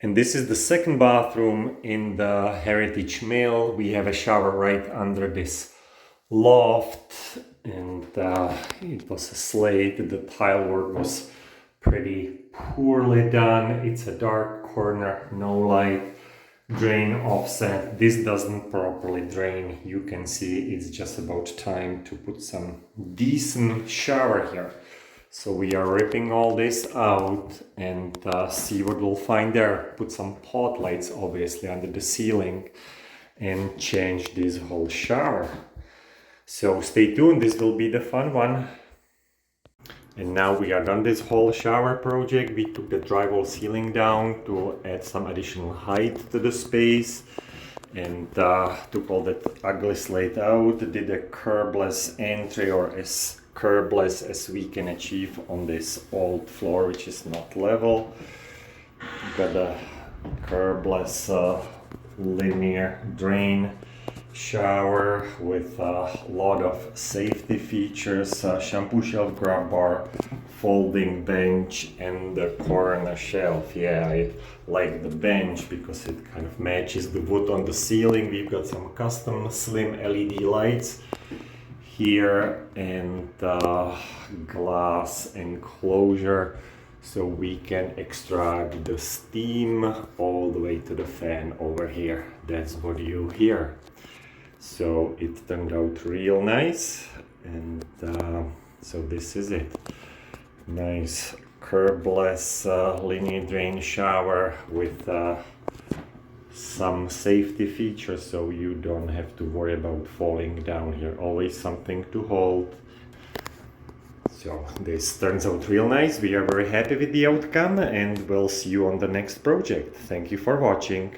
And this is the second bathroom in the Heritage Mail. We have a shower right under this loft, and it was a slate. The tile work was pretty poorly done. It's a dark corner, no light, drain offset. This doesn't properly drain. You can see it's just about time to put some decent shower here. So we are ripping all this out and see what we'll find there. Put some pot lights obviously under the ceiling and change this whole shower. So stay tuned, this will be the fun one. And now we are done this whole shower project. We took the drywall ceiling down to add some additional height to the space, and took all that ugly slate out, did a curbless entry, or as curbless as we can achieve on this old floor, which is not level. Got a curbless linear drain shower with a lot of safety features, shampoo shelf, grab bar, folding bench, and the corner shelf. Yeah, I like the bench because it kind of matches the wood on the ceiling. We've got some custom slim LED lights here and glass enclosure, so we can extract the steam all the way to the fan over here. That's what you hear. So it turned out real nice, and so this is it. Nice curbless linear drain shower with some safety features, so you don't have to worry about falling down here. Always something to hold. So this turns out real nice. We are very happy with the outcome, and we'll see you on the next project. Thank you for watching.